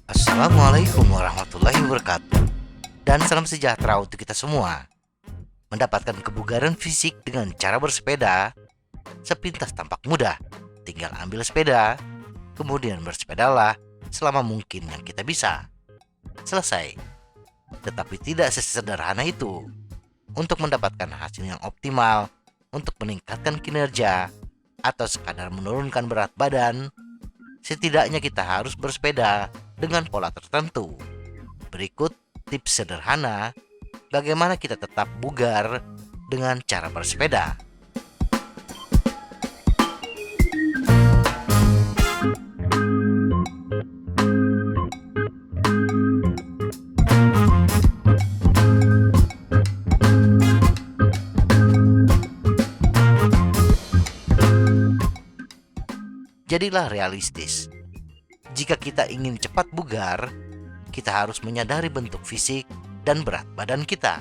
Assalamualaikum warahmatullahi wabarakatuh. Dan salam sejahtera untuk kita semua. Mendapatkan kebugaran fisik dengan cara bersepeda sepintas tampak mudah. Tinggal ambil sepeda, kemudian bersepedalah selama mungkin yang kita bisa. Selesai. Tetapi tidak sesederhana itu. Untuk mendapatkan hasil yang optimal, untuk meningkatkan kinerja, atau sekadar menurunkan berat badan, setidaknya kita harus bersepeda dengan pola tertentu. Berikut tips sederhana bagaimana kita tetap bugar dengan cara bersepeda. Jadilah realistis. Jika kita ingin cepat bugar, kita harus menyadari bentuk fisik dan berat badan kita.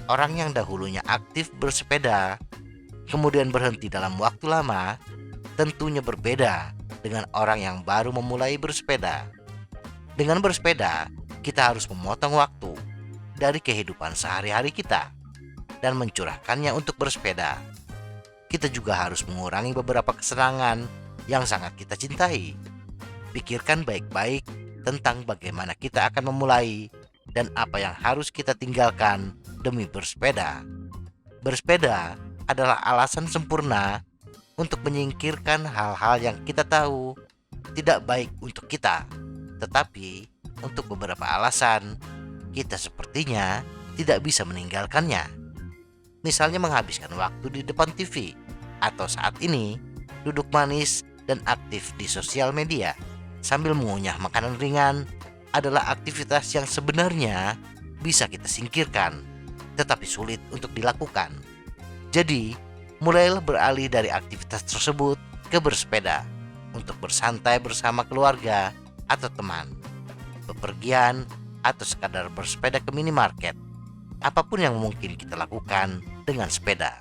Orang yang dahulunya aktif bersepeda, kemudian berhenti dalam waktu lama, tentunya berbeda dengan orang yang baru memulai bersepeda. Dengan bersepeda, kita harus memotong waktu dari kehidupan sehari-hari kita dan mencurahkannya untuk bersepeda. Kita juga harus mengurangi beberapa kesenangan yang sangat kita cintai. Pikirkan baik-baik tentang bagaimana kita akan memulai dan apa yang harus kita tinggalkan demi bersepeda. Bersepeda adalah alasan sempurna untuk menyingkirkan hal-hal yang kita tahu tidak baik untuk kita. Tetapi untuk beberapa alasan, kita sepertinya tidak bisa meninggalkannya. Misalnya menghabiskan waktu di depan TV, atau saat ini duduk manis dan aktif di sosial media sambil mengunyah makanan ringan adalah aktivitas yang sebenarnya bisa kita singkirkan, tetapi sulit untuk dilakukan. Jadi, mulailah beralih dari aktivitas tersebut ke bersepeda untuk bersantai bersama keluarga atau teman, bepergian, atau sekadar bersepeda ke minimarket. Apapun yang mungkin kita lakukan dengan sepeda.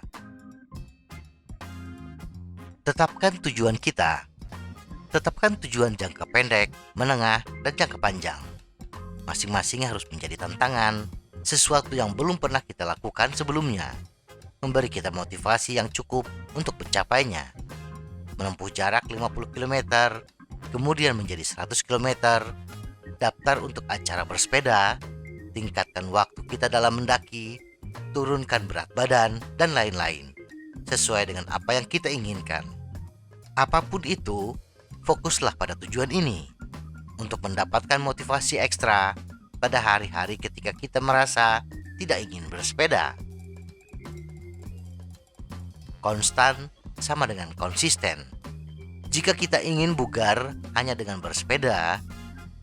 Tetapkan tujuan kita. Tetapkan tujuan jangka pendek, menengah, dan jangka panjang. Masing-masing harus menjadi tantangan, sesuatu yang belum pernah kita lakukan sebelumnya. Memberi kita motivasi yang cukup untuk mencapainya. Menempuh jarak 50 km, kemudian menjadi 100 km, daftar untuk acara bersepeda, tingkatkan waktu kita dalam mendaki, turunkan berat badan, dan lain-lain. Sesuai dengan apa yang kita inginkan. Apapun itu, fokuslah pada tujuan ini untuk mendapatkan motivasi ekstra pada hari-hari ketika kita merasa tidak ingin bersepeda. Konstan sama dengan konsisten. Jika kita ingin bugar hanya dengan bersepeda,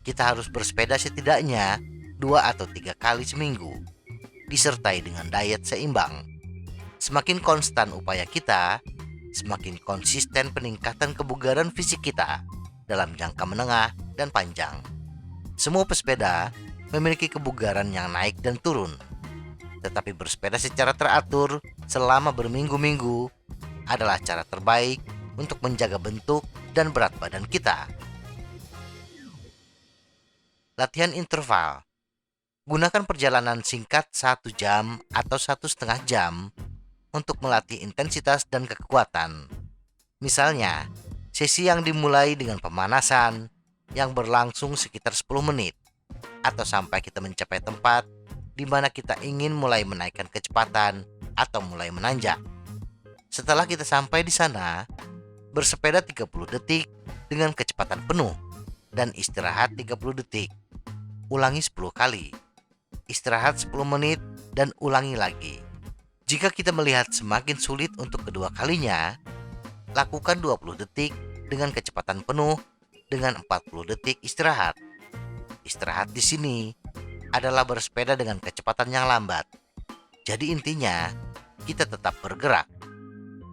kita harus bersepeda setidaknya 2 atau 3 kali seminggu, disertai dengan diet seimbang. Semakin konstan upaya kita, semakin konsisten peningkatan kebugaran fisik kita dalam jangka menengah dan panjang. Semua pesepeda memiliki kebugaran yang naik dan turun, tetapi bersepeda secara teratur selama berminggu-minggu adalah cara terbaik untuk menjaga bentuk dan berat badan kita. Latihan interval. Gunakan perjalanan singkat 1 jam atau 1,5 jam untuk melatih intensitas dan kekuatan. Misalnya, sesi yang dimulai dengan pemanasan yang berlangsung sekitar 10 menit atau sampai kita mencapai tempat di mana kita ingin mulai menaikkan kecepatan atau mulai menanjak. Setelah kita sampai di sana, bersepeda 30 detik dengan kecepatan penuh dan istirahat 30 detik. Ulangi 10 kali. Istirahat 10 menit dan ulangi lagi. Jika kita melihat semakin sulit untuk kedua kalinya, lakukan 20 detik dengan kecepatan penuh dengan 40 detik istirahat. Istirahat di sini adalah bersepeda dengan kecepatan yang lambat. Jadi intinya, kita tetap bergerak.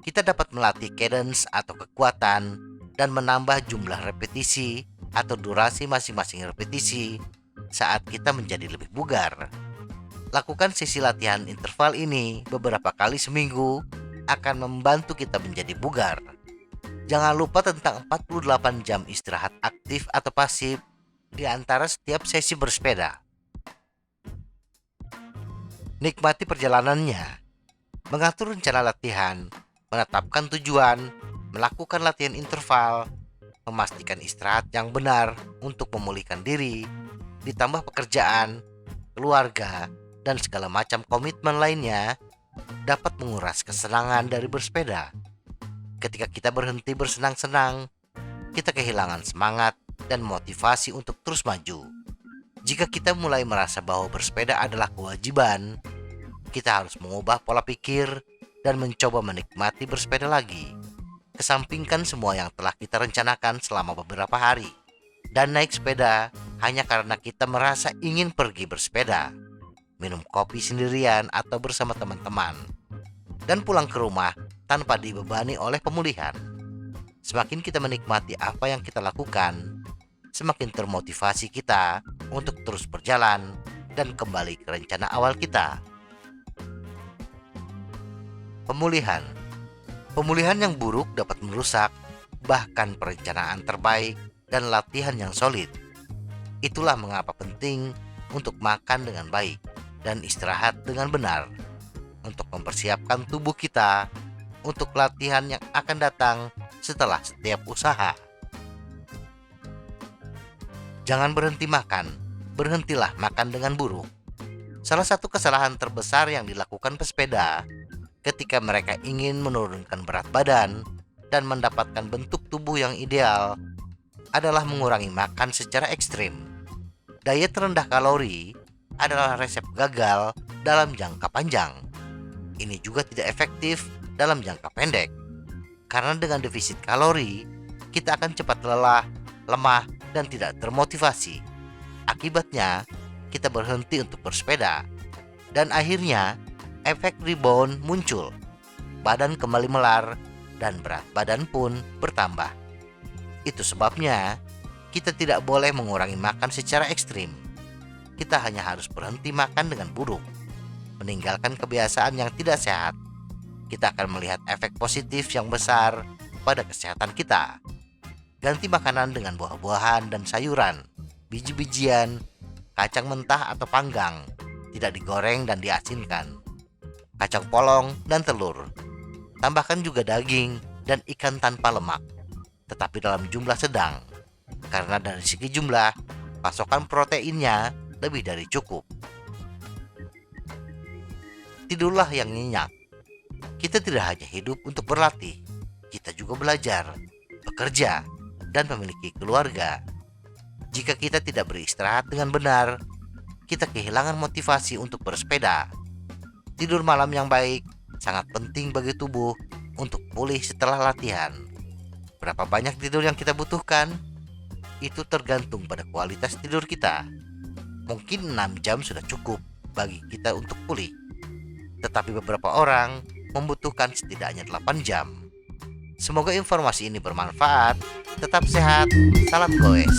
Kita dapat melatih cadence atau kekuatan dan menambah jumlah repetisi atau durasi masing-masing repetisi saat kita menjadi lebih bugar. Lakukan sesi latihan interval ini beberapa kali seminggu akan membantu kita menjadi bugar. Jangan lupa tentang 48 jam istirahat aktif atau pasif di antara setiap sesi bersepeda. Nikmati perjalanannya, mengatur rencana latihan, menetapkan tujuan, melakukan latihan interval, memastikan istirahat yang benar untuk memulihkan diri, ditambah pekerjaan, keluarga, dan segala macam komitmen lainnya dapat menguras kesenangan dari bersepeda. Ketika kita berhenti bersenang-senang, kita kehilangan semangat dan motivasi untuk terus maju. Jika kita mulai merasa bahwa bersepeda adalah kewajiban, kita harus mengubah pola pikir dan mencoba menikmati bersepeda lagi. Kesampingkan semua yang telah kita rencanakan selama beberapa hari dan naik sepeda hanya karena kita merasa ingin pergi bersepeda, minum kopi sendirian atau bersama teman-teman, dan pulang ke rumah tanpa dibebani oleh pemulihan. Semakin kita menikmati apa yang kita lakukan, semakin termotivasi kita untuk terus berjalan dan kembali ke rencana awal kita. Pemulihan. Pemulihan yang buruk dapat merusak bahkan perencanaan terbaik dan latihan yang solid. Itulah mengapa penting untuk makan dengan baik dan istirahat dengan benar untuk mempersiapkan tubuh kita untuk latihan yang akan datang setelah setiap usaha. Jangan berhenti makan, berhentilah makan dengan buruk. Salah satu kesalahan terbesar yang dilakukan pesepeda ketika mereka ingin menurunkan berat badan dan mendapatkan bentuk tubuh yang ideal adalah mengurangi makan secara ekstrim. Diet rendah kalori adalah resep gagal dalam jangka panjang. Ini juga tidak efektif dalam jangka pendek, karena dengan defisit kalori, kita akan cepat lelah, lemah, dan tidak termotivasi. Akibatnya, kita berhenti untuk bersepeda, dan akhirnya efek rebound muncul. Badan kembali melar, dan berat badan pun bertambah. Itu sebabnya, kita tidak boleh mengurangi makan secara ekstrim. Kita hanya harus berhenti makan dengan buruk, meninggalkan kebiasaan yang tidak sehat. Kita akan melihat efek positif yang besar pada kesehatan kita. Ganti makanan dengan buah-buahan dan sayuran, biji-bijian, kacang mentah atau panggang, tidak digoreng dan diasinkan, kacang polong dan telur. Tambahkan juga daging dan ikan tanpa lemak, tetapi dalam jumlah sedang, karena dari segi jumlah, pasokan proteinnya lebih dari cukup. Tidurlah yang nyenyak. Kita tidak hanya hidup untuk berlatih, kita juga belajar, bekerja, dan memiliki keluarga. Jika kita tidak beristirahat dengan benar, kita kehilangan motivasi untuk bersepeda. Tidur malam yang baik sangat penting bagi tubuh untuk pulih setelah latihan. Berapa banyak tidur yang kita butuhkan? Itu tergantung pada kualitas tidur kita. Mungkin 6 jam sudah cukup bagi kita untuk pulih, tetapi beberapa orang membutuhkan setidaknya 8 jam. Semoga informasi ini bermanfaat. Tetap sehat, salam goes.